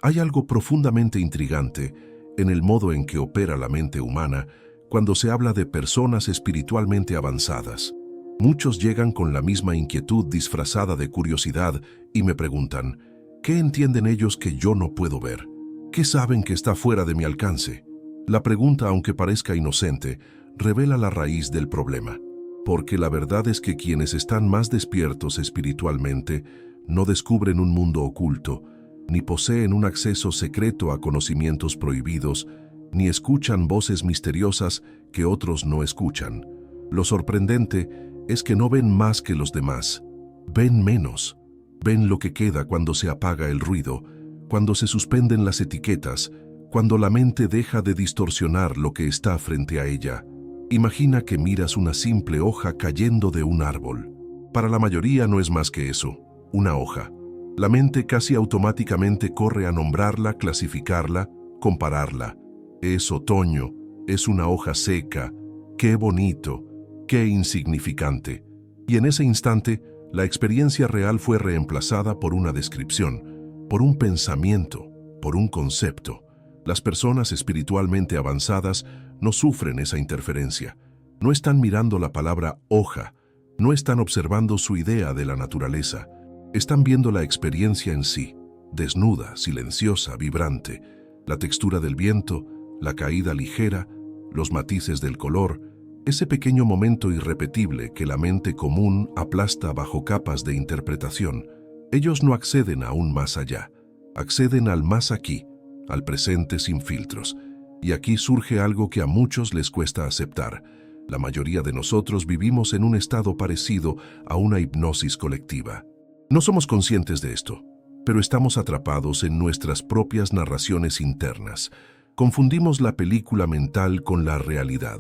Hay algo profundamente intrigante en el modo en que opera la mente humana cuando se habla de personas espiritualmente avanzadas. Muchos llegan con la misma inquietud disfrazada de curiosidad y me preguntan, ¿qué entienden ellos que yo no puedo ver? ¿Qué saben que está fuera de mi alcance? La pregunta, aunque parezca inocente, revela la raíz del problema, porque la verdad es que quienes están más despiertos espiritualmente no descubren un mundo oculto, ni poseen un acceso secreto a conocimientos prohibidos, ni escuchan voces misteriosas que otros no escuchan. Lo sorprendente es que no ven más que los demás, ven menos, ven lo que queda cuando se apaga el ruido, cuando se suspenden las etiquetas, cuando la mente deja de distorsionar lo que está frente a ella. Imagina que miras una simple hoja cayendo de un árbol. Para la mayoría no es más que eso, una hoja. La mente casi automáticamente corre a nombrarla, clasificarla, compararla. Es otoño, es una hoja seca, qué bonito, qué insignificante. Y en ese instante, la experiencia real fue reemplazada por una descripción, por un pensamiento, por un concepto. Las personas espiritualmente avanzadas no sufren esa interferencia. No están mirando la palabra hoja, no están observando su idea de la naturaleza. Están viendo la experiencia en sí, desnuda, silenciosa, vibrante, la textura del viento, la caída ligera, los matices del color, ese pequeño momento irrepetible que la mente común aplasta bajo capas de interpretación. Ellos no acceden aún más allá, acceden al más aquí, al presente sin filtros. Y aquí surge algo que a muchos les cuesta aceptar. La mayoría de nosotros vivimos en un estado parecido a una hipnosis colectiva. No somos conscientes de esto, pero estamos atrapados en nuestras propias narraciones internas. Confundimos la película mental con la realidad.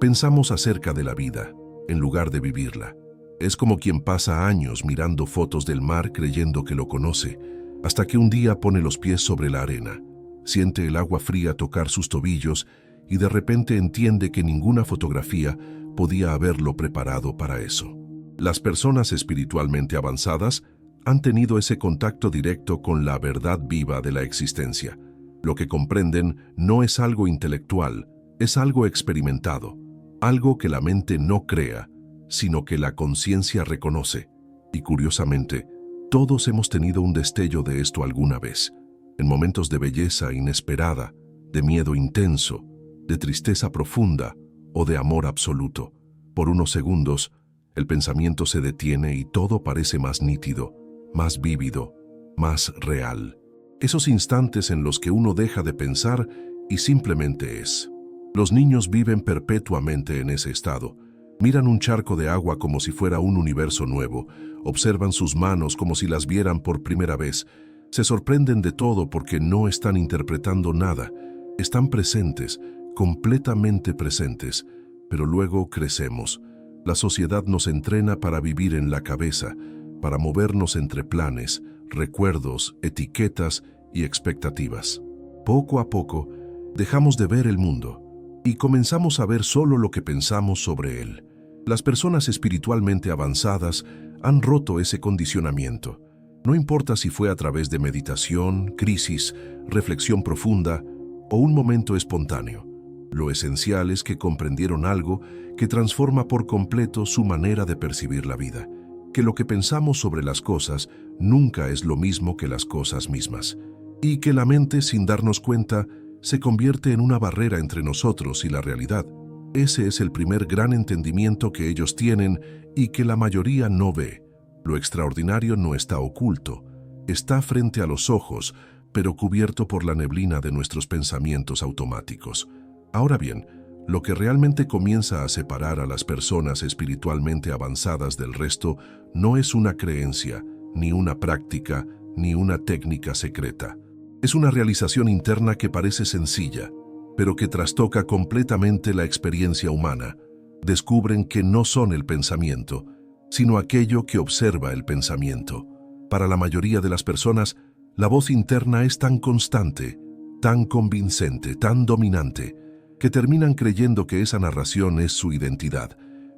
Pensamos acerca de la vida, en lugar de vivirla. Es como quien pasa años mirando fotos del mar creyendo que lo conoce, hasta que un día pone los pies sobre la arena, siente el agua fría tocar sus tobillos y de repente entiende que ninguna fotografía podía haberlo preparado para eso. Las personas espiritualmente avanzadas han tenido ese contacto directo con la verdad viva de la existencia. Lo que comprenden no es algo intelectual, es algo experimentado, algo que la mente no crea, sino que la conciencia reconoce. Y curiosamente, todos hemos tenido un destello de esto alguna vez, en momentos de belleza inesperada, de miedo intenso, de tristeza profunda o de amor absoluto. Por unos segundos, el pensamiento se detiene y todo parece más nítido, más vívido, más real. Esos instantes en los que uno deja de pensar y simplemente es. Los niños viven perpetuamente en ese estado. Miran un charco de agua como si fuera un universo nuevo, observan sus manos como si las vieran por primera vez, se sorprenden de todo porque no están interpretando nada, están presentes, completamente presentes, pero luego crecemos. La sociedad nos entrena para vivir en la cabeza, para movernos entre planes, recuerdos, etiquetas y expectativas. Poco a poco, dejamos de ver el mundo y comenzamos a ver solo lo que pensamos sobre él. Las personas espiritualmente avanzadas han roto ese condicionamiento. No importa si fue a través de meditación, crisis, reflexión profunda o un momento espontáneo. Lo esencial es que comprendieron algo que transforma por completo su manera de percibir la vida, que lo que pensamos sobre las cosas nunca es lo mismo que las cosas mismas, y que la mente, sin darnos cuenta, se convierte en una barrera entre nosotros y la realidad. Ese es el primer gran entendimiento que ellos tienen y que la mayoría no ve. Lo extraordinario no está oculto, está frente a los ojos, pero cubierto por la neblina de nuestros pensamientos automáticos. Ahora bien, lo que realmente comienza a separar a las personas espiritualmente avanzadas del resto no es una creencia, ni una práctica, ni una técnica secreta. Es una realización interna que parece sencilla, pero que trastoca completamente la experiencia humana. Descubren que no son el pensamiento, sino aquello que observa el pensamiento. Para la mayoría de las personas, la voz interna es tan constante, tan convincente, tan dominante, que terminan creyendo que esa narración es su identidad.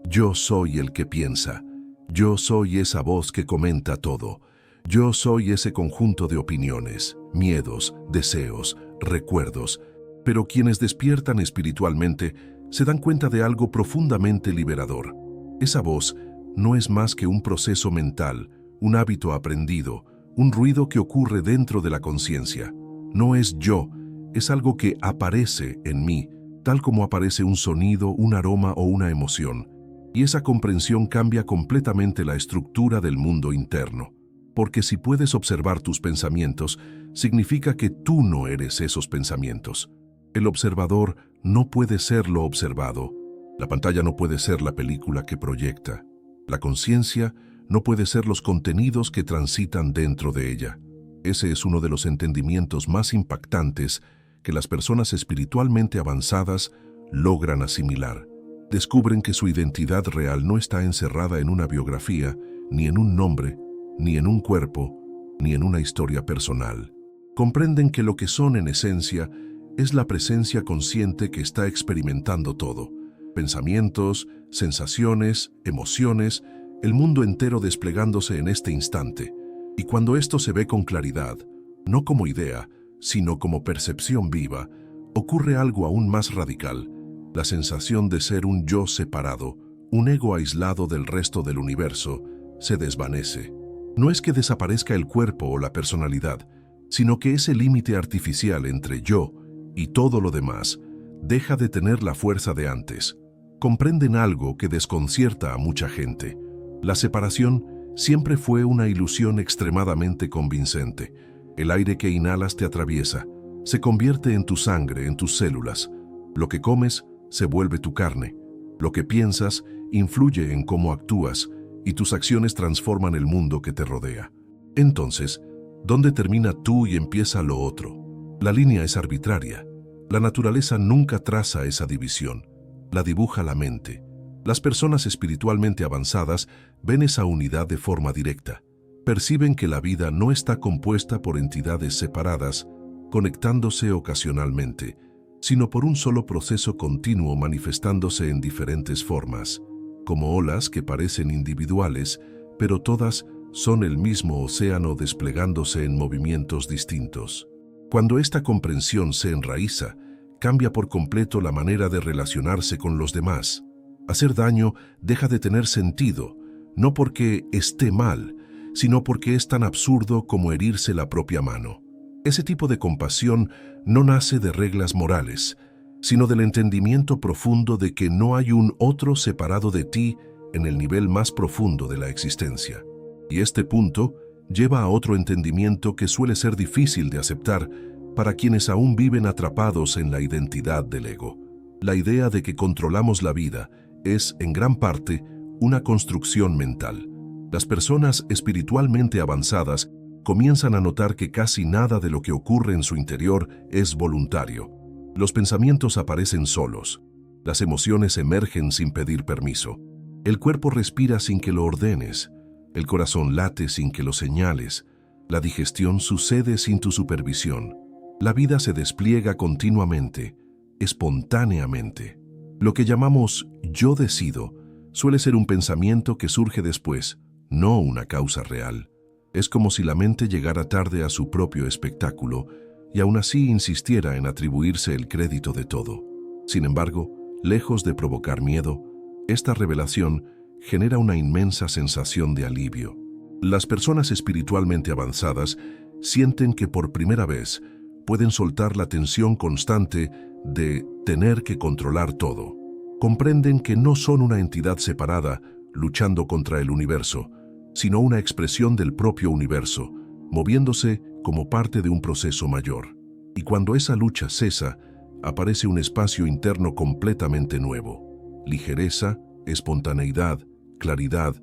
Yo soy el que piensa. Yo soy esa voz que comenta todo. Yo soy ese conjunto de opiniones. miedos, deseos, recuerdos. Pero quienes despiertan espiritualmente se dan cuenta de algo profundamente liberador. Esa voz no es más que un proceso mental, un hábito aprendido, un ruido que ocurre dentro de la conciencia. No es yo, es algo que aparece en mí, tal como aparece un sonido, un aroma o una emoción. Y esa comprensión cambia completamente la estructura del mundo interno. Porque si puedes observar tus pensamientos, significa que tú no eres esos pensamientos. El observador no puede ser lo observado. La pantalla no puede ser la película que proyecta. La conciencia no puede ser los contenidos que transitan dentro de ella. Ese es uno de los entendimientos más impactantes que las personas espiritualmente avanzadas logran asimilar. Descubren que su identidad real no está encerrada en una biografía, ni en un nombre, ni en un cuerpo, ni en una historia personal. Comprenden que lo que son en esencia es la presencia consciente que está experimentando todo. Pensamientos, sensaciones, emociones, el mundo entero desplegándose en este instante. Y cuando esto se ve con claridad, no como idea, sino como percepción viva, ocurre algo aún más radical, la sensación de ser un yo separado, un ego aislado del resto del universo, se desvanece. No es que desaparezca el cuerpo o la personalidad, sino que ese límite artificial entre yo y todo lo demás deja de tener la fuerza de antes. Comprenden algo que desconcierta a mucha gente. La separación siempre fue una ilusión extremadamente convincente. El aire que inhalas te atraviesa, se convierte en tu sangre, en tus células. Lo que comes se vuelve tu carne. Lo que piensas influye en cómo actúas y tus acciones transforman el mundo que te rodea. Entonces, ¿dónde termina tú y empieza lo otro? La línea es arbitraria. La naturaleza nunca traza esa división. La dibuja la mente. Las personas espiritualmente avanzadas ven esa unidad de forma directa. Perciben que la vida no está compuesta por entidades separadas, conectándose ocasionalmente, sino por un solo proceso continuo manifestándose en diferentes formas, como olas que parecen individuales, pero todas son el mismo océano desplegándose en movimientos distintos. Cuando esta comprensión se enraiza, cambia por completo la manera de relacionarse con los demás. Hacer daño deja de tener sentido, no porque esté mal, sino porque es tan absurdo como herirse la propia mano. Ese tipo de compasión no nace de reglas morales, sino del entendimiento profundo de que no hay un otro separado de ti en el nivel más profundo de la existencia. Y este punto lleva a otro entendimiento que suele ser difícil de aceptar para quienes aún viven atrapados en la identidad del ego. La idea de que controlamos la vida es, en gran parte, una construcción mental. Las personas espiritualmente avanzadas comienzan a notar que casi nada de lo que ocurre en su interior es voluntario. Los pensamientos aparecen solos. Las emociones emergen sin pedir permiso. El cuerpo respira sin que lo ordenes. El corazón late sin que lo señales. La digestión sucede sin tu supervisión. La vida se despliega continuamente, espontáneamente. Lo que llamamos yo decido suele ser un pensamiento que surge después, no una causa real. Es como si la mente llegara tarde a su propio espectáculo y aún así insistiera en atribuirse el crédito de todo. Sin embargo, lejos de provocar miedo, esta revelación genera una inmensa sensación de alivio. Las personas espiritualmente avanzadas sienten que por primera vez pueden soltar la tensión constante de tener que controlar todo. Comprenden que no son una entidad separada luchando contra el universo, sino una expresión del propio universo, moviéndose como parte de un proceso mayor. Y cuando esa lucha cesa, aparece un espacio interno completamente nuevo. Ligereza, espontaneidad, claridad,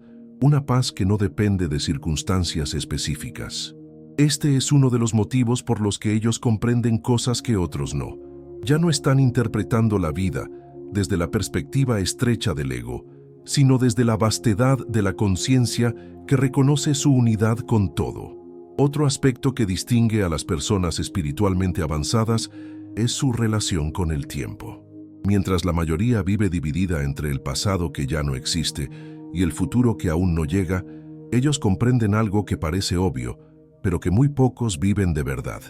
una paz que no depende de circunstancias específicas. Este es uno de los motivos por los que ellos comprenden cosas que otros no. Ya no están interpretando la vida desde la perspectiva estrecha del ego, sino desde la vastedad de la conciencia que reconoce su unidad con todo. Otro aspecto que distingue a las personas espiritualmente avanzadas es su relación con el tiempo. Mientras la mayoría vive dividida entre el pasado que ya no existe y el futuro que aún no llega, ellos comprenden algo que parece obvio, pero que muy pocos viven de verdad.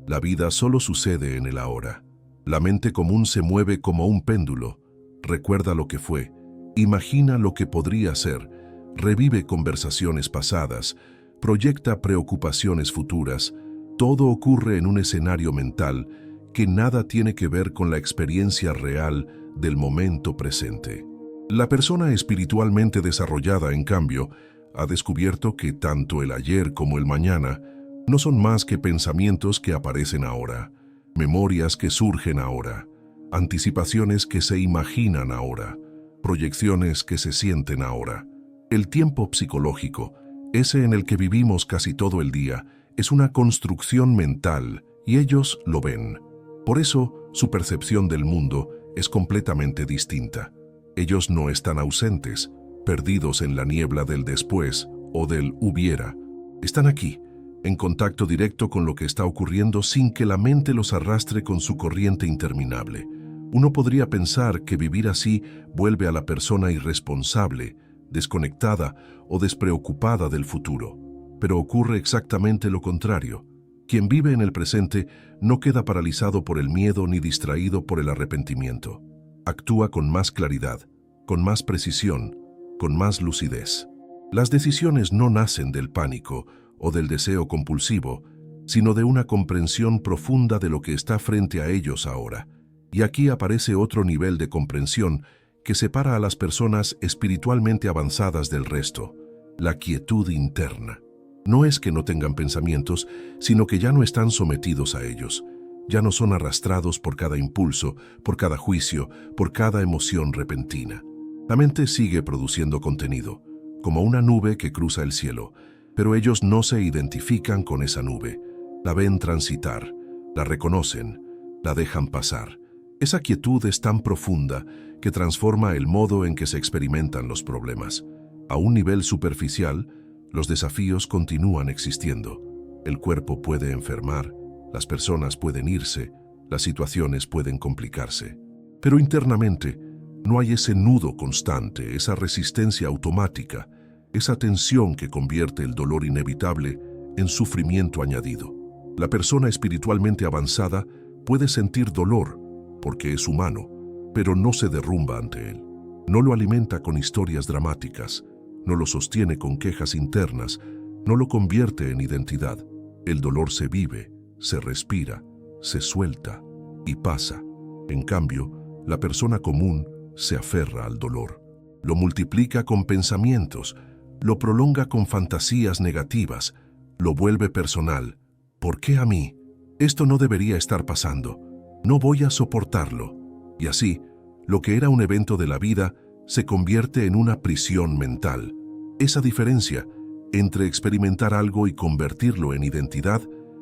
La vida solo sucede en el ahora. La mente común se mueve como un péndulo, recuerda lo que fue, imagina lo que podría ser, revive conversaciones pasadas, proyecta preocupaciones futuras. Todo ocurre en un escenario mental que nada tiene que ver con la experiencia real del momento presente. La persona espiritualmente desarrollada, en cambio, ha descubierto que tanto el ayer como el mañana no son más que pensamientos que aparecen ahora, memorias que surgen ahora, anticipaciones que se imaginan ahora, proyecciones que se sienten ahora. El tiempo psicológico, ese en el que vivimos casi todo el día, es una construcción mental y ellos lo ven. Por eso, su percepción del mundo es completamente distinta. Ellos no están ausentes, perdidos en la niebla del después o del hubiera. Están aquí, en contacto directo con lo que está ocurriendo sin que la mente los arrastre con su corriente interminable. Uno podría pensar que vivir así vuelve a la persona irresponsable, desconectada o despreocupada del futuro. Pero ocurre exactamente lo contrario. Quien vive en el presente no queda paralizado por el miedo ni distraído por el arrepentimiento. Actúa con más claridad, con más precisión, con más lucidez. Las decisiones no nacen del pánico o del deseo compulsivo, sino de una comprensión profunda de lo que está frente a ellos ahora. Y aquí aparece otro nivel de comprensión que separa a las personas espiritualmente avanzadas del resto: la quietud interna. No es que no tengan pensamientos, sino que ya no están sometidos a ellos. Ya no son arrastrados por cada impulso, por cada juicio, por cada emoción repentina. La mente sigue produciendo contenido, como una nube que cruza el cielo, pero ellos no se identifican con esa nube. La ven transitar, la reconocen, la dejan pasar. Esa quietud es tan profunda que transforma el modo en que se experimentan los problemas. A un nivel superficial, los desafíos continúan existiendo. El cuerpo puede enfermar, las personas pueden irse, las situaciones pueden complicarse. Pero internamente, no hay ese nudo constante, esa resistencia automática, esa tensión que convierte el dolor inevitable en sufrimiento añadido. La persona espiritualmente avanzada puede sentir dolor porque es humano, pero no se derrumba ante él. No lo alimenta con historias dramáticas, no lo sostiene con quejas internas, no lo convierte en identidad. El dolor se vive, se respira, se suelta y pasa. En cambio, la persona común se aferra al dolor, lo multiplica con pensamientos, lo prolonga con fantasías negativas, lo vuelve personal. ¿Por qué a mí? Esto no debería estar pasando. No voy a soportarlo. Y así, lo que era un evento de la vida se convierte en una prisión mental. Esa diferencia entre experimentar algo y convertirlo en identidad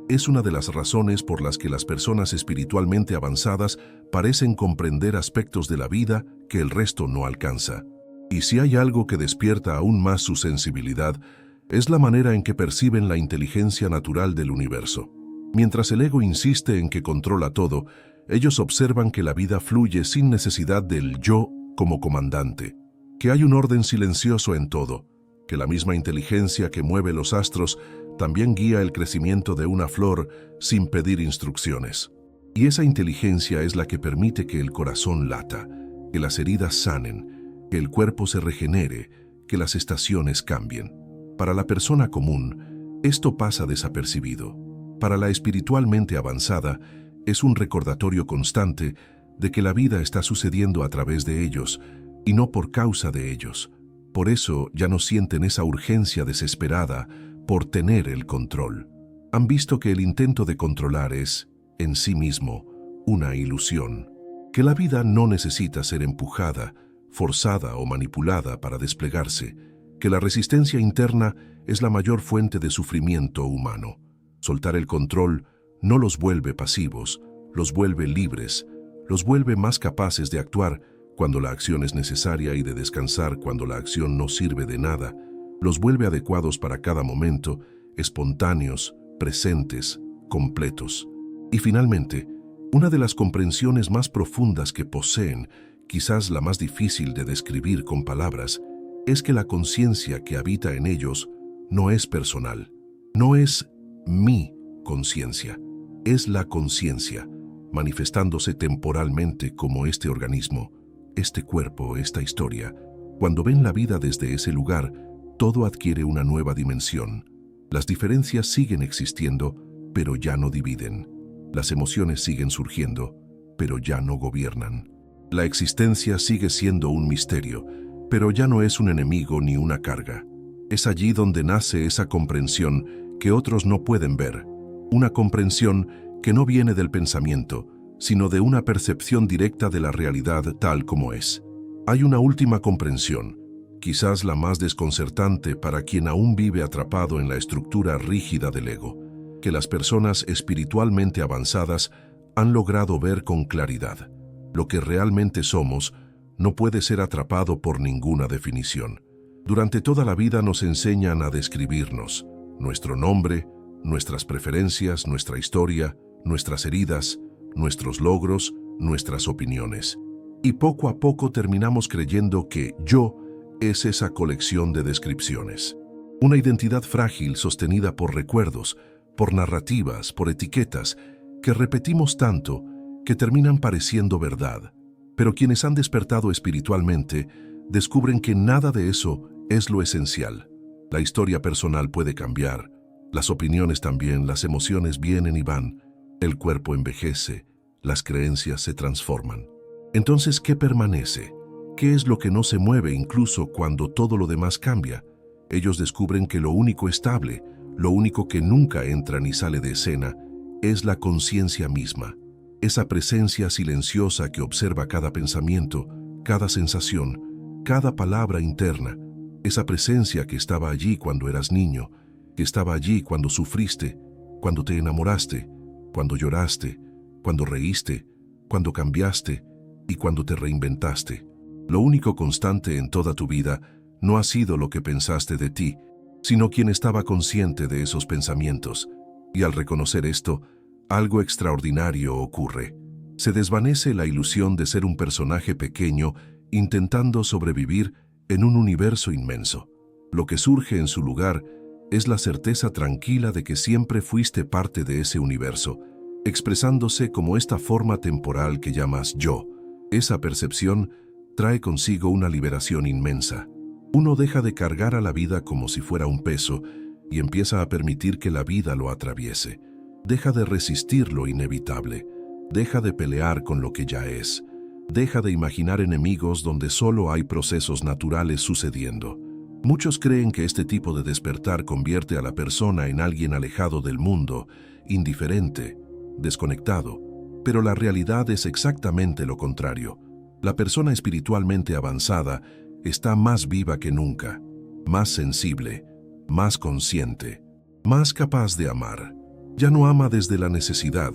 es una de las razones por las que las personas espiritualmente avanzadas parecen comprender aspectos de la vida que el resto no alcanza. Y si hay algo que despierta aún más su sensibilidad, es la manera en que perciben la inteligencia natural del universo. Mientras el ego insiste en que controla todo, ellos observan que la vida fluye sin necesidad del yo como comandante, que hay un orden silencioso en todo, que la misma inteligencia que mueve los astros también guía el crecimiento de una flor sin pedir instrucciones. Y esa inteligencia es la que permite que el corazón lata, que las heridas sanen, que el cuerpo se regenere, que las estaciones cambien. Para la persona común, esto pasa desapercibido. Para la espiritualmente avanzada, es un recordatorio constante de que la vida está sucediendo a través de ellos y no por causa de ellos. Por eso ya no sienten esa urgencia desesperada por tener el control. Han visto que el intento de controlar es, en sí mismo, una ilusión, que la vida no necesita ser empujada, forzada o manipulada para desplegarse, que la resistencia interna es la mayor fuente de sufrimiento humano. Soltar el control no los vuelve pasivos, los vuelve libres, los vuelve más capaces de actuar cuando la acción es necesaria y de descansar cuando la acción no sirve de nada, los vuelve adecuados para cada momento, espontáneos, presentes, completos. Y finalmente, una de las comprensiones más profundas que poseen, quizás la más difícil de describir con palabras, es que la conciencia que habita en ellos no es personal, no es mi conciencia. Es la conciencia, manifestándose temporalmente como este organismo, este cuerpo, esta historia. Cuando ven la vida desde ese lugar, todo adquiere una nueva dimensión. Las diferencias siguen existiendo, pero ya no dividen. Las emociones siguen surgiendo, pero ya no gobiernan. La existencia sigue siendo un misterio, pero ya no es un enemigo ni una carga. Es allí donde nace esa comprensión que otros no pueden ver. Una comprensión que no viene del pensamiento, sino de una percepción directa de la realidad tal como es. Hay una última comprensión, quizás la más desconcertante para quien aún vive atrapado en la estructura rígida del ego, que las personas espiritualmente avanzadas han logrado ver con claridad. Lo que realmente somos no puede ser atrapado por ninguna definición. Durante toda la vida nos enseñan a describirnos, nuestro nombre, nuestras preferencias, nuestra historia, nuestras heridas, nuestros logros, nuestras opiniones. Y poco a poco terminamos creyendo que yo es esa colección de descripciones. Una identidad frágil sostenida por recuerdos, por narrativas, por etiquetas, que repetimos tanto que terminan pareciendo verdad. Pero quienes han despertado espiritualmente descubren que nada de eso es lo esencial. La historia personal puede cambiar, las opiniones también, las emociones vienen y van, el cuerpo envejece, las creencias se transforman. Entonces, ¿qué permanece? ¿Qué es lo que no se mueve incluso cuando todo lo demás cambia? Ellos descubren que lo único estable, lo único que nunca entra ni sale de escena, es la conciencia misma. Esa presencia silenciosa que observa cada pensamiento, cada sensación, cada palabra interna. Esa presencia que estaba allí cuando eras niño, que estaba allí cuando sufriste, cuando te enamoraste, cuando lloraste, cuando reíste, cuando cambiaste y cuando te reinventaste. Lo único constante en toda tu vida no ha sido lo que pensaste de ti, sino quien estaba consciente de esos pensamientos. Y al reconocer esto, algo extraordinario ocurre. Se desvanece la ilusión de ser un personaje pequeño intentando sobrevivir en un universo inmenso. Lo que surge en su lugar es la certeza tranquila de que siempre fuiste parte de ese universo, expresándose como esta forma temporal que llamas yo. Esa percepción trae consigo una liberación inmensa. Uno deja de cargar a la vida como si fuera un peso y empieza a permitir que la vida lo atraviese. Deja de resistir lo inevitable. Deja de pelear con lo que ya es. Deja de imaginar enemigos donde solo hay procesos naturales sucediendo. Muchos creen que este tipo de despertar convierte a la persona en alguien alejado del mundo, indiferente, desconectado, pero la realidad es exactamente lo contrario. La persona espiritualmente avanzada está más viva que nunca, más sensible, más consciente, más capaz de amar. Ya no ama desde la necesidad,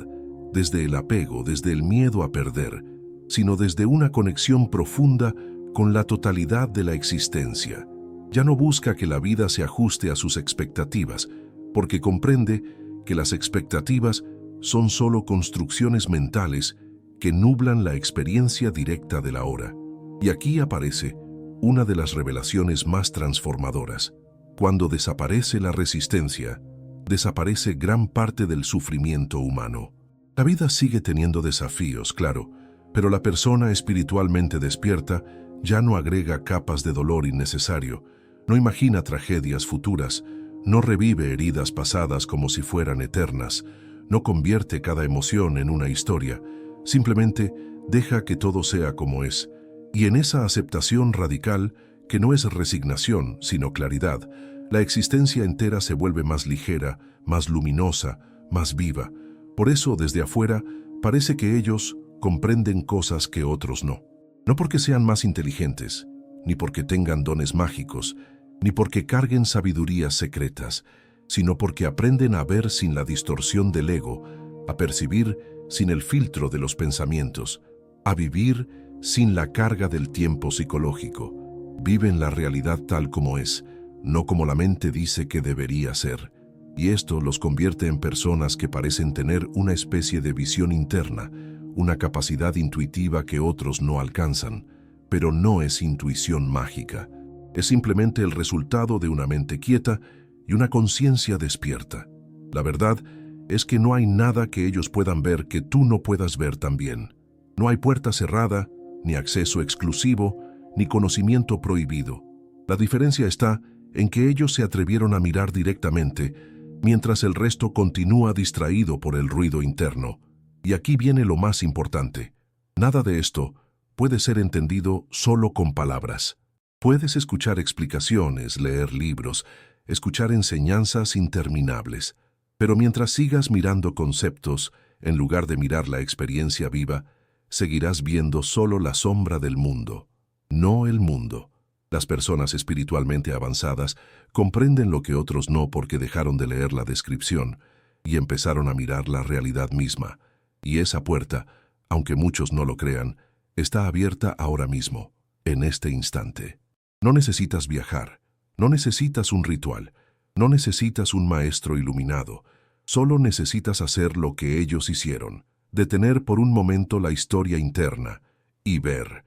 desde el apego, desde el miedo a perder, sino desde una conexión profunda con la totalidad de la existencia. Ya no busca que la vida se ajuste a sus expectativas, porque comprende que las expectativas son solo construcciones mentales que nublan la experiencia directa de la hora. Y aquí aparece una de las revelaciones más transformadoras. Cuando desaparece la resistencia, desaparece gran parte del sufrimiento humano. La vida sigue teniendo desafíos, claro, pero la persona espiritualmente despierta ya no agrega capas de dolor innecesario, no imagina tragedias futuras, no revive heridas pasadas como si fueran eternas, no convierte cada emoción en una historia, simplemente deja que todo sea como es. Y en esa aceptación radical, que no es resignación, sino claridad, la existencia entera se vuelve más ligera, más luminosa, más viva. Por eso, desde afuera, parece que ellos comprenden cosas que otros no. No porque sean más inteligentes, ni porque tengan dones mágicos, ni porque carguen sabidurías secretas, sino porque aprenden a ver sin la distorsión del ego, a percibir sin el filtro de los pensamientos, a vivir sin la carga del tiempo psicológico. Viven la realidad tal como es, no como la mente dice que debería ser. Y esto los convierte en personas que parecen tener una especie de visión interna, una capacidad intuitiva que otros no alcanzan, pero no es intuición mágica. Es simplemente el resultado de una mente quieta y una conciencia despierta. La verdad es que no hay nada que ellos puedan ver que tú no puedas ver también. No hay puerta cerrada, ni acceso exclusivo, ni conocimiento prohibido. La diferencia está en que ellos se atrevieron a mirar directamente, mientras el resto continúa distraído por el ruido interno. Y aquí viene lo más importante. Nada de esto puede ser entendido solo con palabras. Puedes escuchar explicaciones, leer libros, escuchar enseñanzas interminables, pero mientras sigas mirando conceptos, en lugar de mirar la experiencia viva, seguirás viendo solo la sombra del mundo, no el mundo. Las personas espiritualmente avanzadas comprenden lo que otros no porque dejaron de leer la descripción y empezaron a mirar la realidad misma. Y esa puerta, aunque muchos no lo crean, está abierta ahora mismo, en este instante. No necesitas viajar, no necesitas un ritual, no necesitas un maestro iluminado, solo necesitas hacer lo que ellos hicieron, detener por un momento la historia interna y ver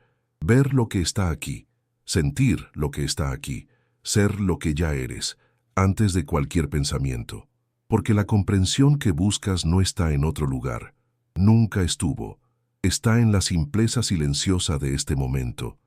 lo que está aquí, sentir lo que está aquí, ser lo que ya eres, antes de cualquier pensamiento. Porque la comprensión que buscas no está en otro lugar, nunca estuvo, está en la simpleza silenciosa de este momento.